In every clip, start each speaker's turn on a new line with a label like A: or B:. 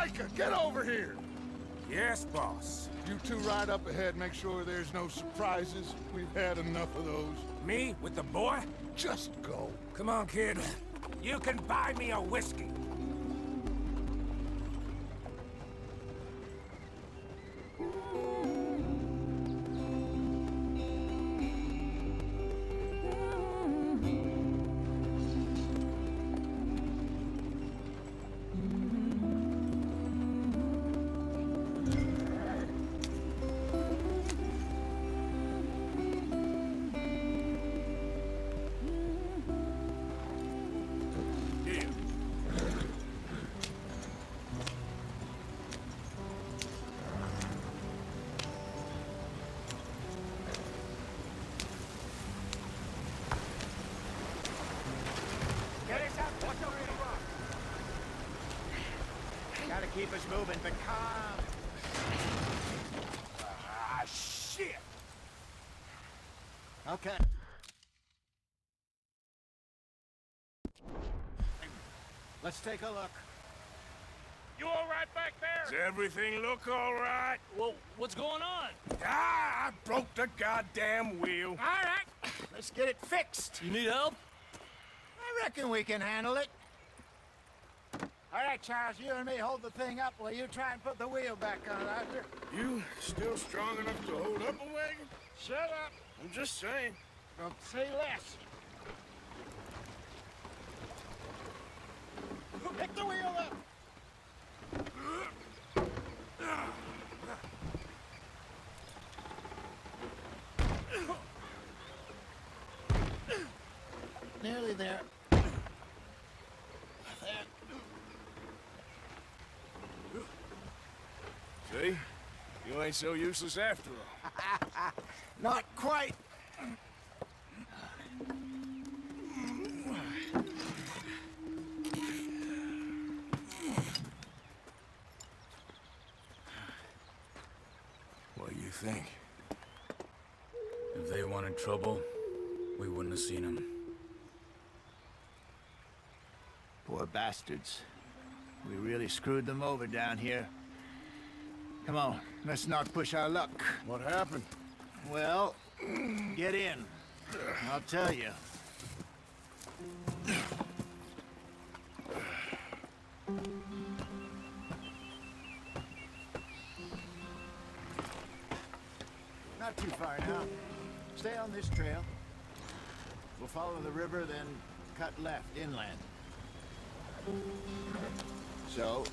A: Micah, get over here!
B: Yes, boss.
A: You two ride up ahead, make sure there's no surprises. We've had enough of those.
B: Me with the boy?
A: Just go.
B: Come on, kid. You can buy me a whiskey.
C: Gotta keep us moving, but calm.
B: Ah, shit!
C: Okay. Let's take a look.
B: You all right back there? Does everything look all right?
D: Well, what's going on?
B: Ah, I broke the goddamn wheel.
C: All right, let's get it fixed.
D: You need help?
C: I reckon we can handle it. All right, Charles, you and me hold the thing up while you try and put the wheel back on, Arthur.
B: You still strong enough to hold up a wagon?
C: Shut up.
B: I'm just saying.
C: Don't say less. Pick the wheel up. Nearly there.
B: See? You ain't so useless after all.
C: Not quite.
B: What do you think?
D: If they wanted trouble, we wouldn't have seen them.
C: Poor bastards. We really screwed them over down here. Come on, let's not push our luck.
B: What happened?
C: Well, get in. I'll tell you. Not too far now. Stay on this trail. We'll follow the river, then cut left inland. So,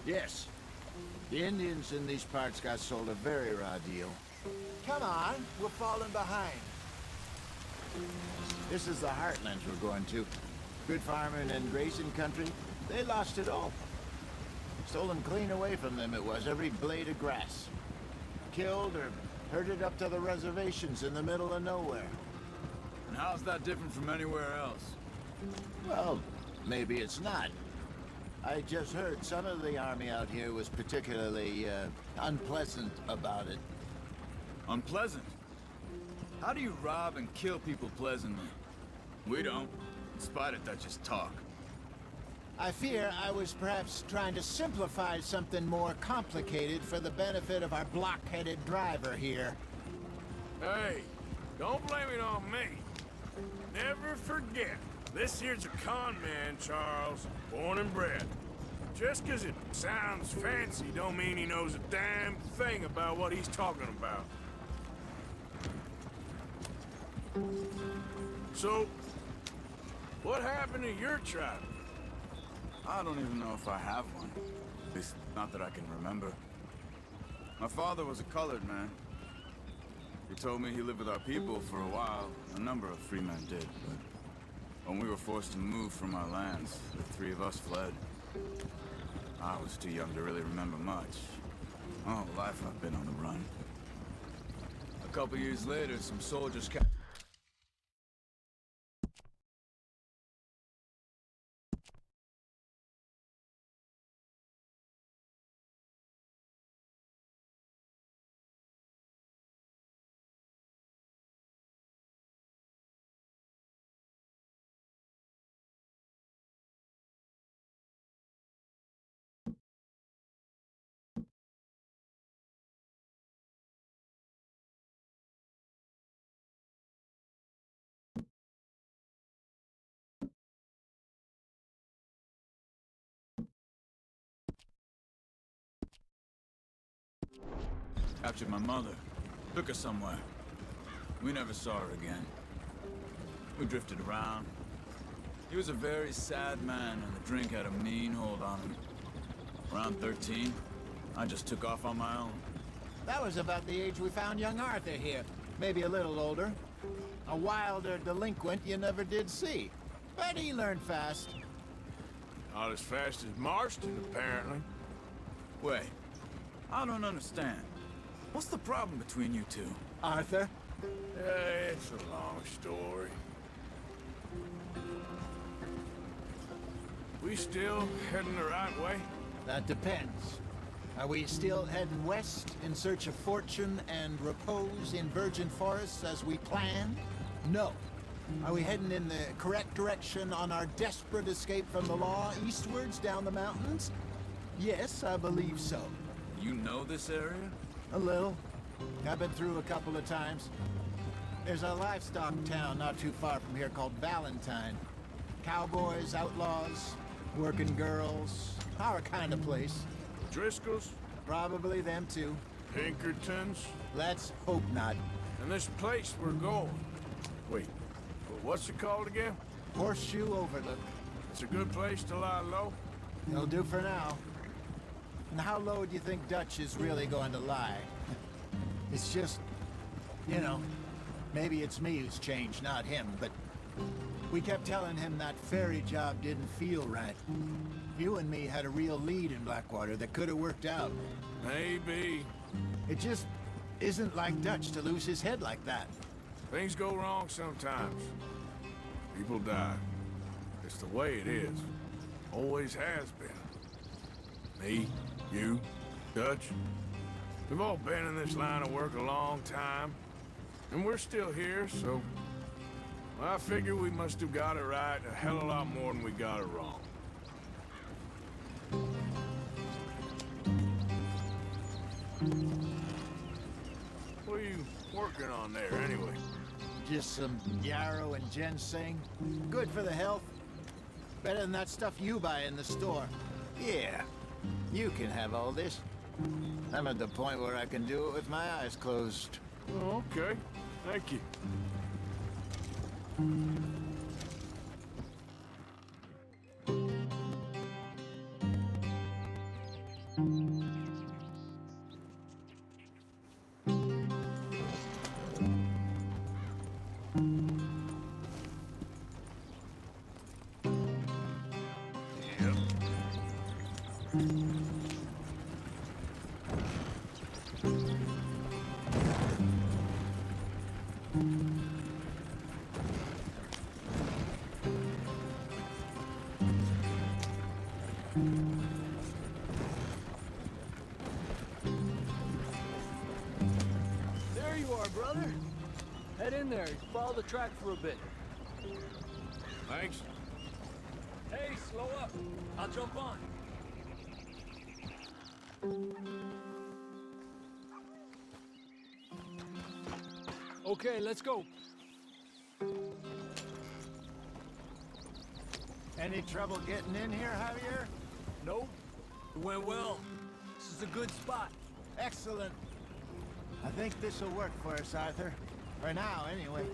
C: yes. The Indians in these parts got sold a very raw deal. Come on, we're falling behind. This is the heartlands we're going to. Good farming and grazing country. They lost it all. Stolen clean away from them it was, every blade of grass. Killed or herded up to the reservations in the middle of nowhere.
E: And how's that different from anywhere else?
C: Well, maybe it's not. I just heard some of the army out here was particularly, unpleasant about it.
E: Unpleasant? How do you rob and kill people pleasantly? We don't. Despite it, that's just talk.
C: I fear I was perhaps trying to simplify something more complicated for the benefit of our block-headed driver here.
B: Hey, don't blame it on me. Never forget, this here's a con man, Charles, born and bred. Just 'cause it sounds fancy don't mean he knows a damn thing about what he's talking about. So, what happened to your tribe?
E: I don't even know if I have one. At least, not that I can remember. My father was a colored man. He told me he lived with our people for a while. A number of free men did, but when we were forced to move from our lands, the three of us fled. I was too young to really remember much. My whole life I've been on the run. A couple years later, some soldiers captured Captured my mother. Took her somewhere. We never saw her again. We drifted around. He was a very sad man, and the drink had a mean hold on him. Around 13, I just took off on my own.
C: That was about the age we found young Arthur here. Maybe a little older. A wilder delinquent you never did see. But he learned fast.
B: Not as fast as Marston, apparently.
E: Wait, I don't understand. What's the problem between you two?
C: Arthur?
B: It's a long story. We still heading the right way?
C: That depends. Are we still heading west in search of fortune and repose in virgin forests as we planned? No. Are we heading in the correct direction on our desperate escape from the law eastwards down the mountains? Yes, I believe so.
E: You know this area?
C: A little. I've been through a couple of times. There's a livestock town not too far from here called Valentine. Cowboys, outlaws, working girls, our kind of place.
B: Driscoll's?
C: Probably them too.
B: Pinkertons?
C: Let's hope not.
B: And this place we're going. Wait, what's it called again?
C: Horseshoe Overlook.
B: It's a good place to lie low?
C: It'll do for now. And how low do you think Dutch is really going to lie? It's just, you know, maybe it's me who's changed, not him, but we kept telling him that ferry job didn't feel right. You and me had a real lead in Blackwater that could have worked out.
B: Maybe.
C: It just isn't like Dutch to lose his head like that.
B: Things go wrong sometimes. People die. It's the way it is. Always has been. Me, you, Dutch. We've all been in this line of work a long time. And we're still here, so... I figure we must have got it right a hell of a lot more than we got it wrong. What are you working on there, anyway?
C: Just some yarrow and ginseng. Good for the health. Better than that stuff you buy in the store. Yeah, you can have all this. I'm at the point where I can do it with my eyes closed.
B: Oh, okay. Thank you.
F: There you are, brother. Head in there. Follow the track for a bit.
B: Thanks.
F: Hey, slow up. I'll jump on. Okay, let's go.
C: Any trouble getting in here, Javier?
F: Nope. It went well. This is a good spot.
C: Excellent. I think this will work for us, Arthur. For now, anyway.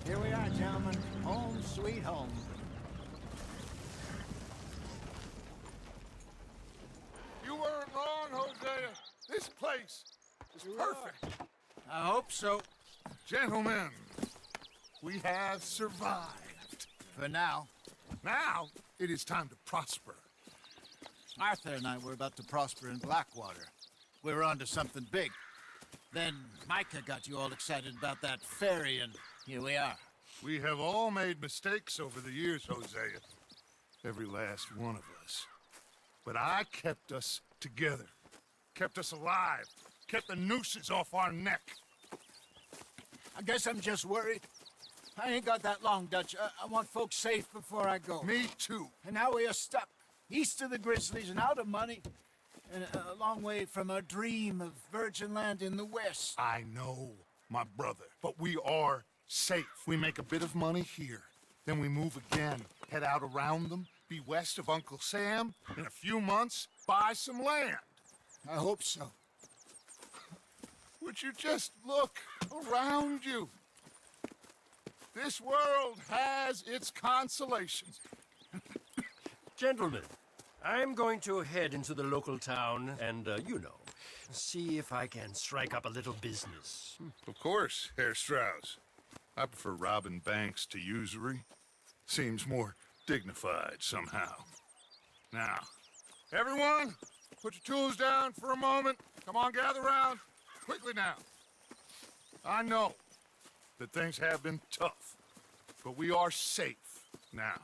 C: Here we are, gentlemen. Home sweet home.
A: You weren't wrong, Hosea. This place is perfect.
C: I hope so.
A: Gentlemen, we have survived.
C: For now.
A: Now, it is time to prosper.
C: Arthur and I were about to prosper in Blackwater. We were onto something big. Then Micah got you all excited about that ferry, and here we are.
A: We have all made mistakes over the years, Hosea. Every last one of us. But I kept us together. Kept us alive. Kept the nooses off our neck.
C: I guess I'm just worried. I ain't got that long, Dutch. I want folks safe before I go.
A: Me too.
C: And now we are stuck, east of the Grizzlies and out of money. and a long way from our dream of virgin land in the west.
A: I know, my brother, but we are safe. We make a bit of money here, then we move again, head out around them, be west of Uncle Sam, in a few months, buy some land.
C: I hope so.
A: Would you just look around you? This world has its consolations.
G: Gentlemen, I'm going to head into the local town and, see if I can strike up a little business.
A: Of course, Herr Strauss. I prefer robbing banks to usury. Seems more dignified somehow. Now, everyone, put your tools down for a moment. Come on, gather round. Quickly now. I know that things have been tough, but we are safe now,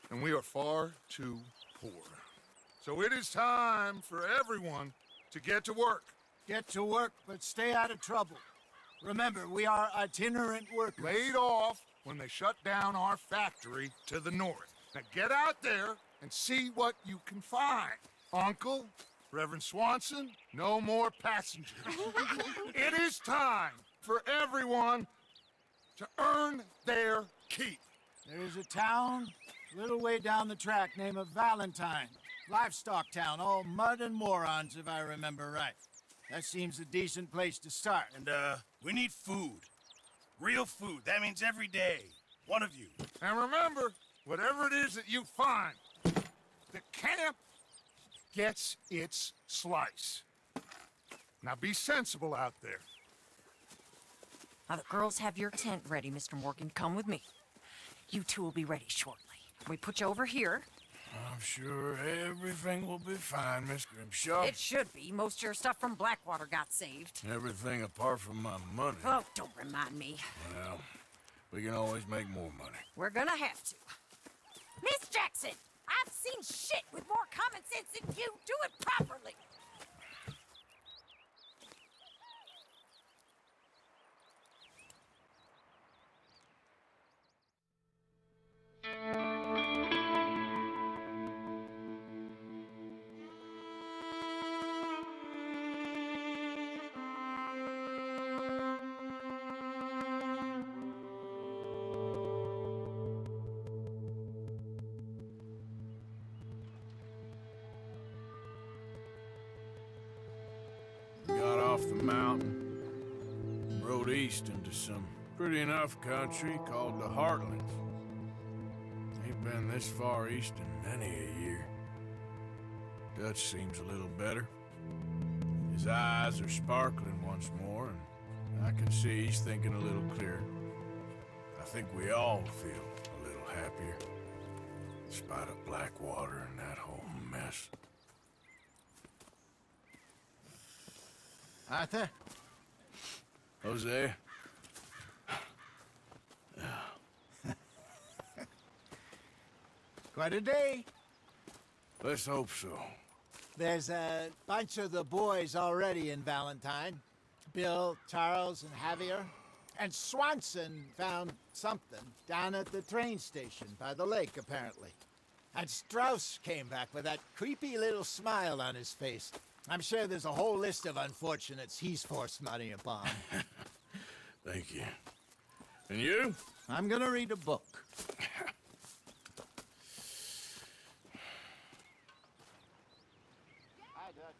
A: and we are far too poor. So it is time for everyone to get to work.
C: Get to work, but stay out of trouble. Remember, we are itinerant workers.
A: Laid off when they shut down our factory to the north. Now get out there and see what you can find. Uncle, Reverend Swanson, no more passengers. It is time for everyone to earn their keep.
C: There is a town a little way down the track named Valentine. Livestock town, all mud and morons, if I remember right. That seems a decent place to start.
H: And, we need food. Real food. That means every day. One of you.
A: And remember, whatever it is that you find, the camp gets its slice. Now be sensible out there.
I: Now the girls have your tent ready, Mr. Morgan. Come with me. You two will be ready shortly. We put you over here.
B: I'm sure everything will be fine, Miss Grimshaw.
I: It should be. Most of your stuff from Blackwater got saved.
B: Everything apart from my money.
I: Oh, don't remind me.
B: Well, we can always make more money.
I: We're gonna have to. Miss Jackson, I've seen shit with more common sense than you. Do it properly.
B: Got off the mountain, rode east into some pretty enough country called the Heartlands. Ain't been this far east in many a year. Dutch seems a little better. His eyes are sparkling once more, and I can see he's thinking a little clearer. I think we all feel a little happier, in spite of Blackwater and that whole mess.
C: Arthur?
B: Jose?
C: Quite a day.
B: Let's hope so.
C: There's a bunch of the boys already in Valentine. Bill, Charles, and Javier. And Swanson found something down at the train station by the lake, apparently. And Strauss came back with that creepy little smile on his face. I'm sure there's a whole list of unfortunates he's forced money upon.
B: Thank you. And you?
C: I'm gonna read a book. Hi, Dutch.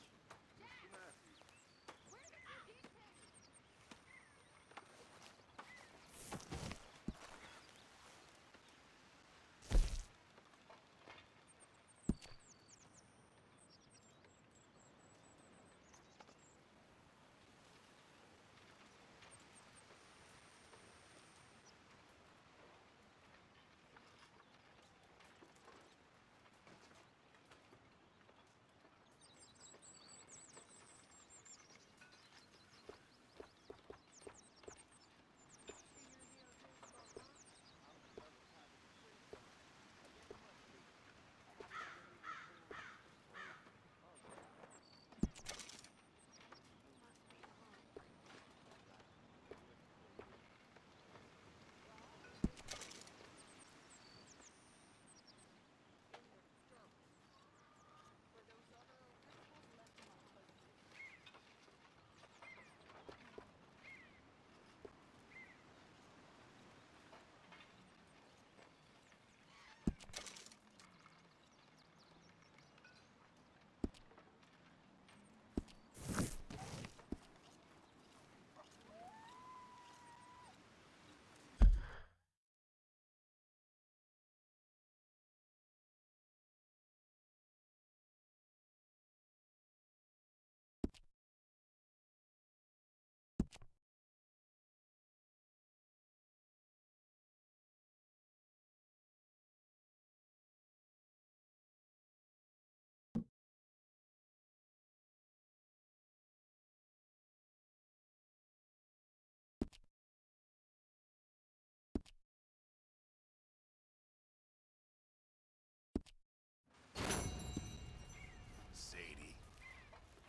H: Sadie.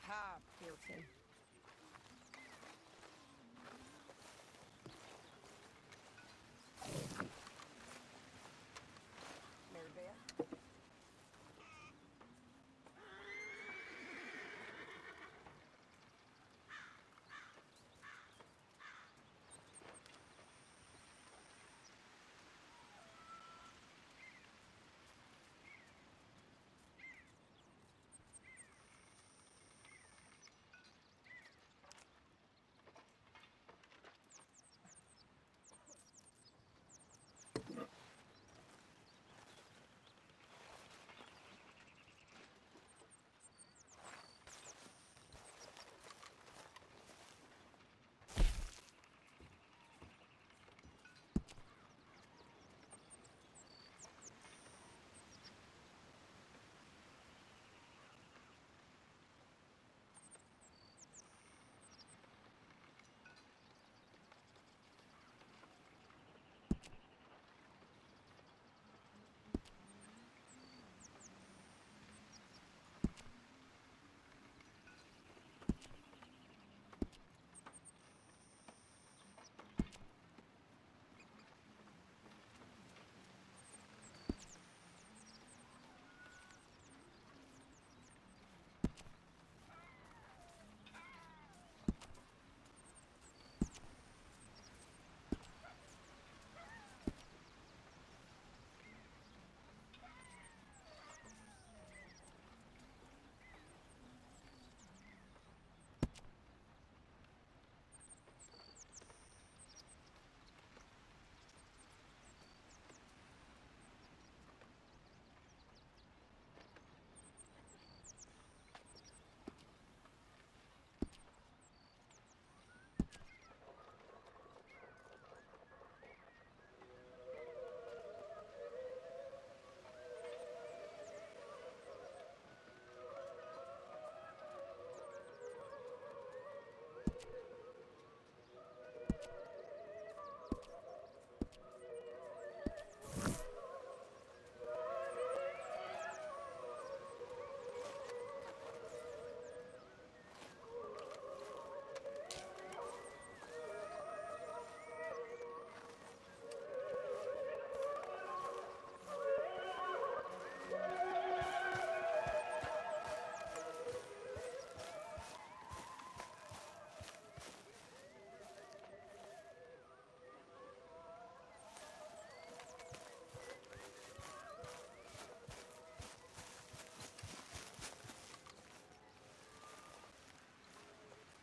I: Ha, Pearson. Mary Beth?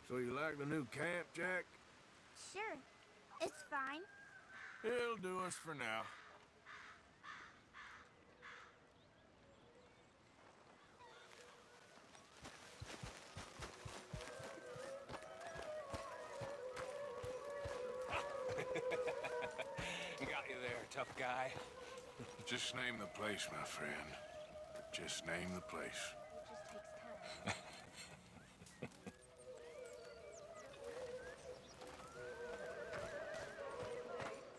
B: So you like the new camp, Jack?
J: Sure. It's fine.
B: It'll do us for now.
K: Got you there, tough guy.
B: Just name the place, my friend. Just name the place.
J: It just takes time.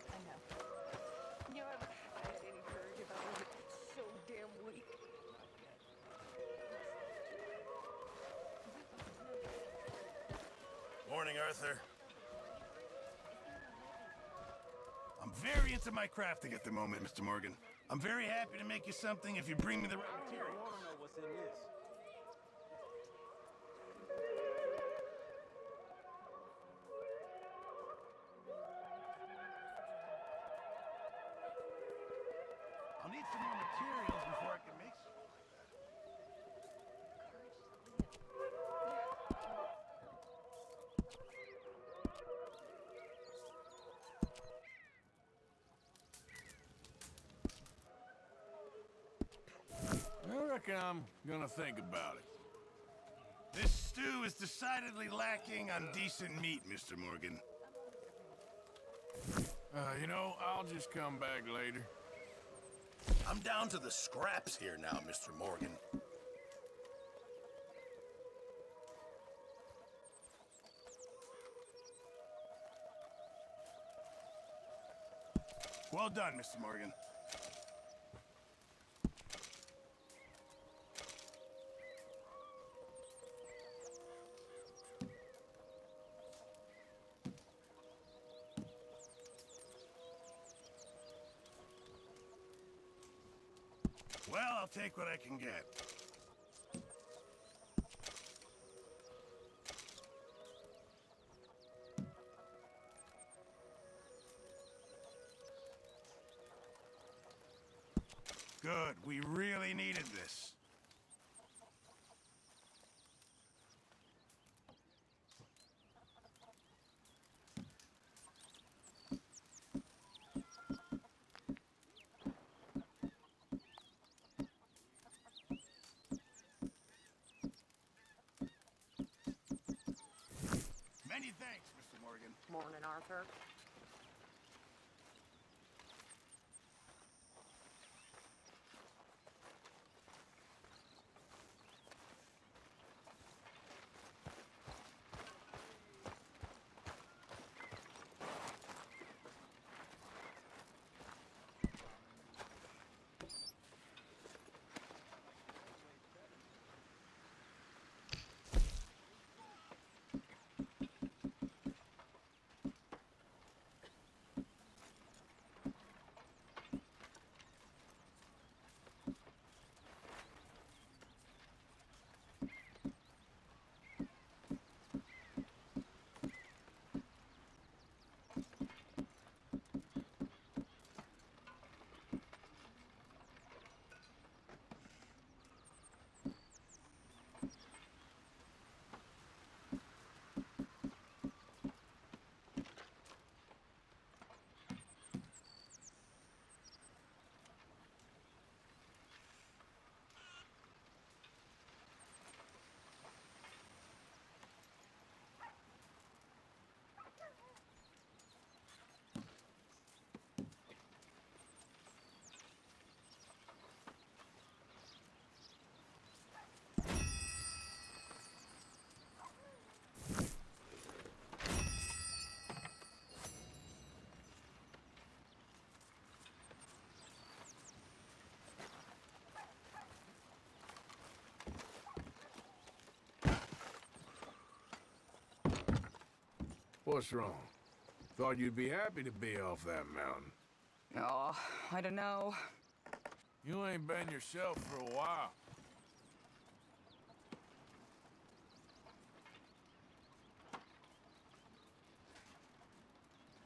I: I know. You haven't had any courage about it. It's so damn weak.
H: Morning, Arthur. I'm very into my crafting at the moment, Mr. Morgan. I'm very happy to make you something if you bring me the right materials.
K: I want to know what's in this.
H: I'll I'll need some more materials before I can make some.
B: I reckon I'm gonna think about it.
H: This stew is decidedly lacking on decent meat, Mr. Morgan.
B: You know, I'll just come back later.
H: I'm down to the scraps here now, Mr. Morgan. Well done, Mr. Morgan. Well, I'll take what I can get. Good. We really needed this. Many thanks, Mr. Morgan.
I: Morning, Arthur.
B: What's wrong? Thought you'd be happy to be off that mountain.
L: Oh, I don't know.
B: You ain't been yourself for a while.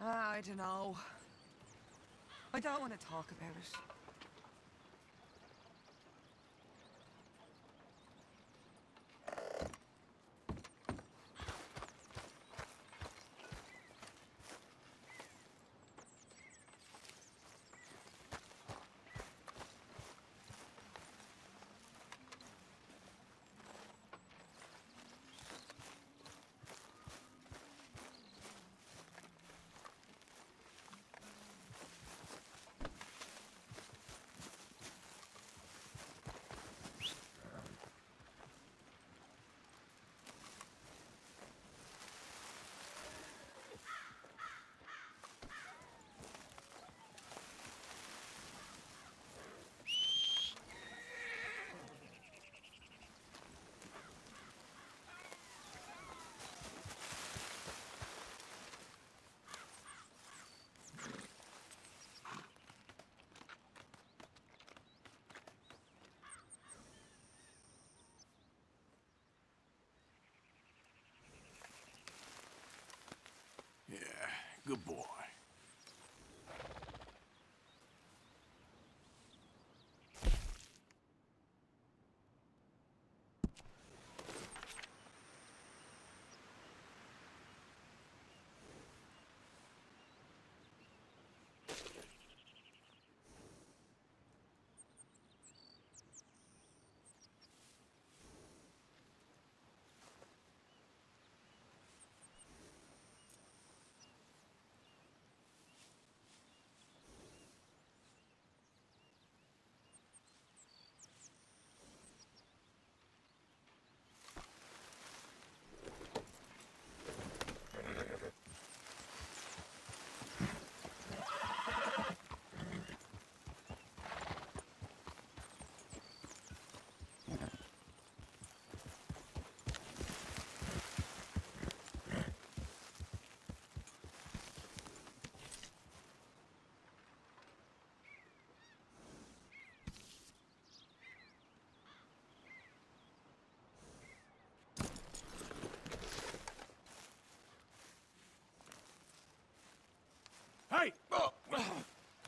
L: I don't know. I don't want to talk about it.
B: Yeah, good boy.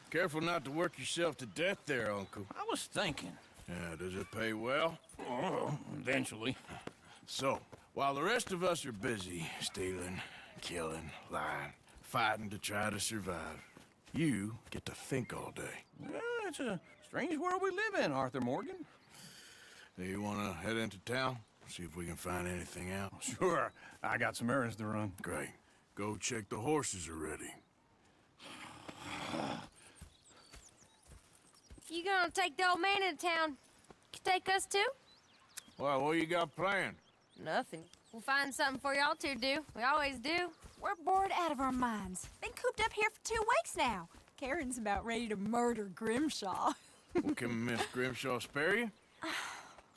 B: Careful not to work yourself to death there, Uncle.
M: I was thinking.
B: Yeah, does it pay well?
M: Oh, eventually.
B: So, while the rest of us are busy stealing, killing, lying, fighting to try to survive, you get to think all day.
M: Well, it's a strange world we live in, Arthur Morgan.
B: Do you want to head into town? See if we can find anything out?
M: Sure. I got some errands to run.
B: Great. Go check the horses are ready.
N: You gonna take the old man into town? You take us too?
B: Well, what you got planned?
N: Nothing. We'll find something for y'all to do. We always do.
I: We're bored out of our minds. Been cooped up here for 2 weeks now. Karen's about ready to murder Grimshaw.
B: Well, can Miss Grimshaw spare you?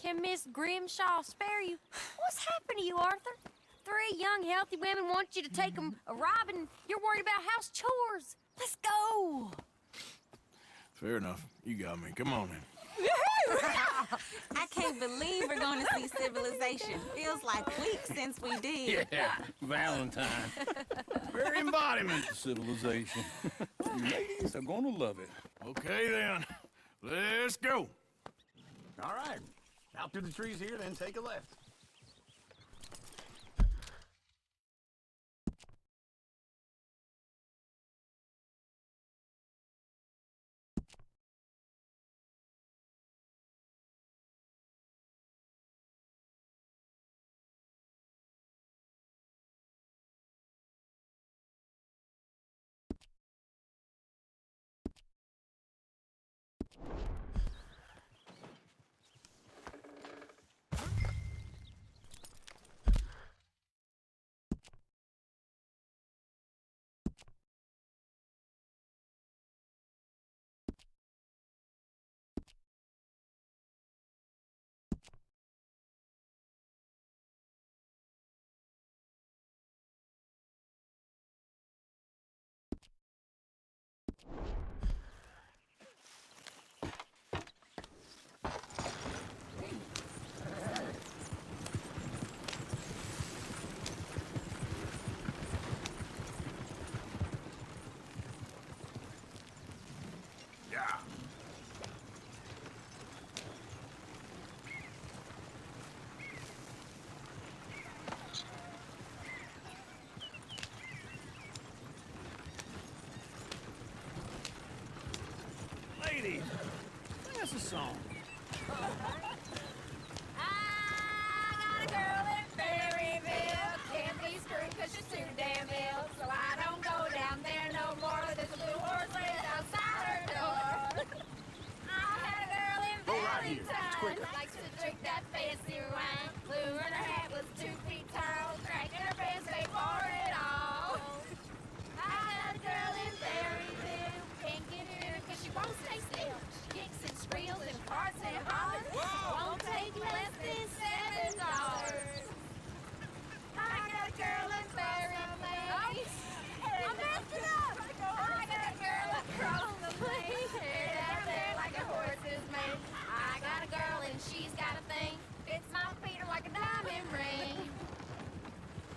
N: Can Miss Grimshaw spare you? What's happened to you, Arthur? 3 young, healthy women want you to take them a robbing. You're worried about house chores. Let's go.
B: Fair enough. You got me. Come on in.
O: I can't believe we're going to see civilization. Feels like weeks since we did.
M: Yeah, Valentine. Very embodiment of civilization. Ladies are gonna love it.
B: Okay, then. Let's go.
M: All right. Out through the trees here, then take a left. Ladies, sing us a song.
N: I got a girl in Berryville. Can't be screwed 'cause she's too damn ill. So I don't go down there no more. There's a blue horse laid outside her door. I had a girl in Valentine. Likes to drink that fancy wine. Blue in her hat was 2 feet tall. Crack in her pants, paid for it all. I had a girl in Berryville. Can't get her 'cause she won't stay still. She kicks and squeals and farts and hollers. Won't take less than $7. I got a girl in Berryville. I'm messing up. I got a girl across the plain. Hair down there like a horse's mane. I got a girl and she's got a thing. Fits my feet are like a diamond ring.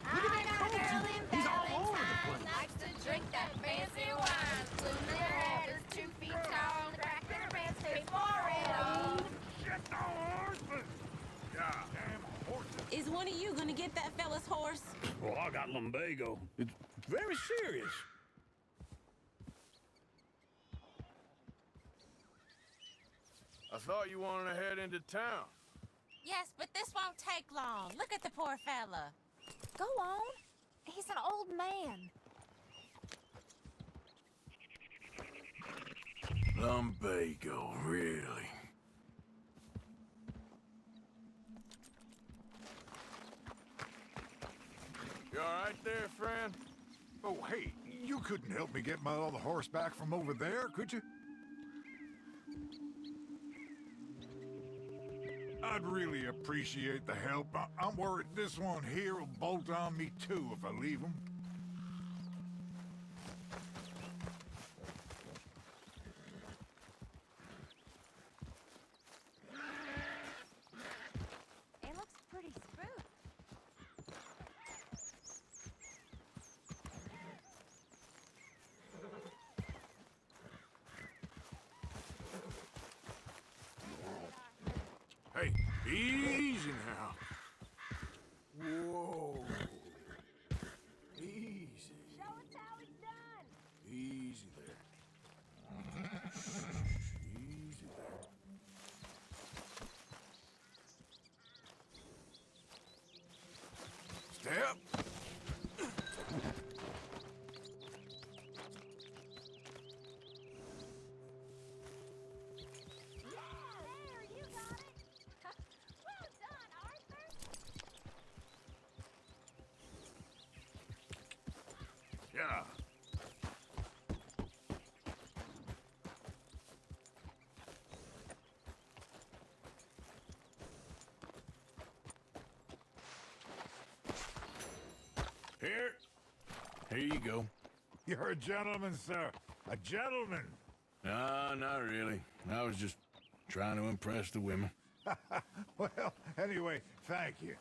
N: I got a girl in Valentine. Likes to drink that fancy wine. Blue in her hat is 2 feet tall. Crack in her pants, pay for it all.
B: Get the horses! Goddamn horses.
O: Is one of you going to get that fella's horse?
M: Well, I got lumbago. It's very serious.
B: I thought you wanted to head into town.
O: Yes, but this won't take long. Look at the poor fella.
I: Go on. He's an old man.
B: Lumbago, really? You all right there, friend?
A: Oh, hey, you couldn't help me get my other horse back from over there, could you? I'd really appreciate the help. I'm worried this one here will bolt on me too if I leave him.
I: It looks pretty spooked.
B: Easy now. Whoa. Easy.
N: Show us how it's done.
B: Easy there. Easy there. Step. Yeah. Here you go.
H: You're a gentleman, sir. A gentleman.
B: No, not really. I was just trying to impress the women.
H: Well, anyway, thank you.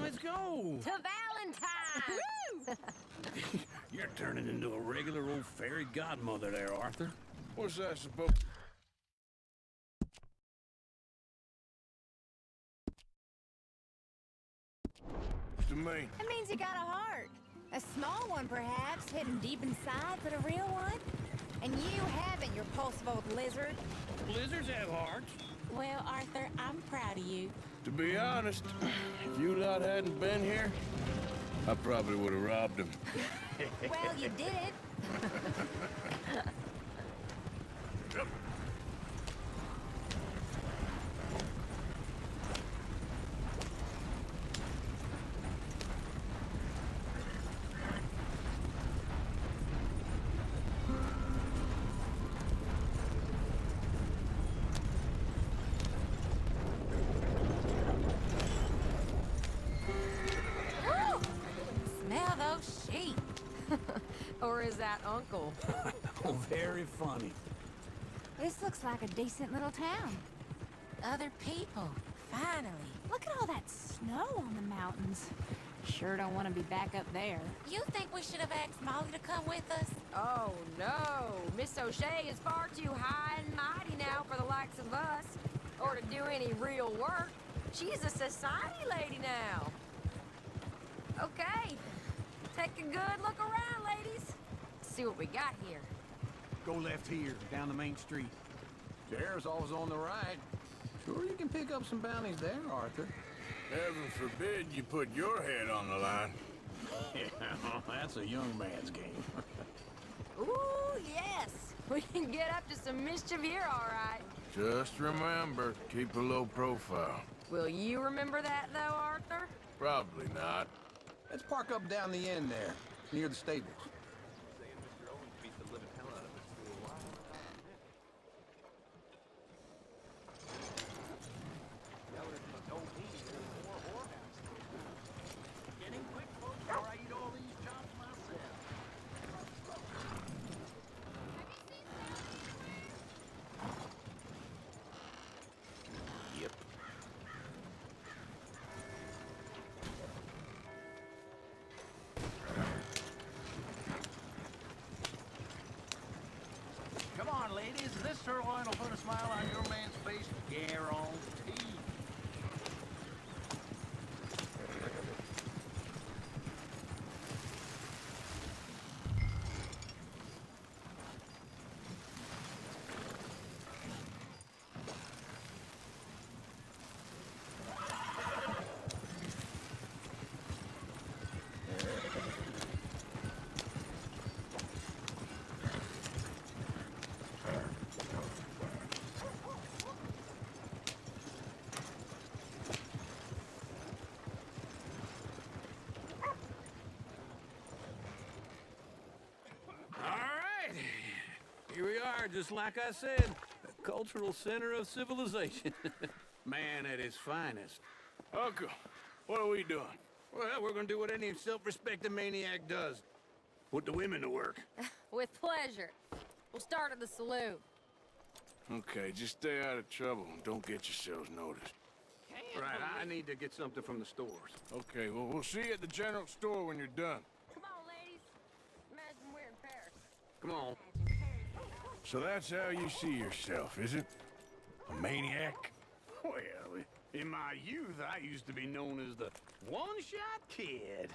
M: Let's go.
N: To Valentine!
M: You're turning into a regular old fairy godmother there, Arthur.
B: What's that supposed to mean?
N: It means you got a heart. A small one, perhaps, hidden deep inside, but a real one. And you haven't, you repulsive old lizard.
M: Lizards have hearts.
O: Well, Arthur, I'm proud of you.
B: To be honest, if you lot hadn't been here, I probably would have robbed him.
N: Well, you did it.
I: Smell those sheep. Or is that Uncle?
M: Oh, very funny.
N: This looks like a decent little town.
I: Other people. Finally.
N: Look at all that snow on the mountains. Sure don't want to be back up there.
I: You think we should have asked Molly to come with us?
P: Oh, no. Miss O'Shea is far too high and mighty now for the likes of us. Or to do any real work. She's a society lady now. Okay. Take a good look around, ladies. See what we got here.
F: Go left here, down the main street. Sheriff's always on the right. Sure you can pick up some bounties there, Arthur.
B: Heaven forbid you put your head on the line.
F: Yeah, that's a young man's game.
P: Ooh, yes. We can get up to some mischief here, all right.
B: Just remember, keep a low profile.
P: Will you remember that, though, Arthur?
B: Probably not.
F: Let's park up down the end there, near the stables.
K: Come on, ladies. This sirloin will put a smile on your man's face, guarantee.
M: Here we are, just like I said, a cultural center of civilization. Man at his finest.
B: Uncle, what are we doing?
M: Well, we're gonna do what any self-respecting maniac does. Put the women to work.
P: With pleasure. We'll start at the saloon.
B: Okay, just stay out of trouble and don't get yourselves noticed.
K: Can't
F: Right, I need to get something from the stores.
B: Okay, well, we'll see you at the general store when you're done.
P: Come on, ladies. Imagine we're in Paris.
F: Come on.
B: So that's how you see yourself, is it? A maniac?
F: Well, in my youth, I used to be known as the one-shot kid.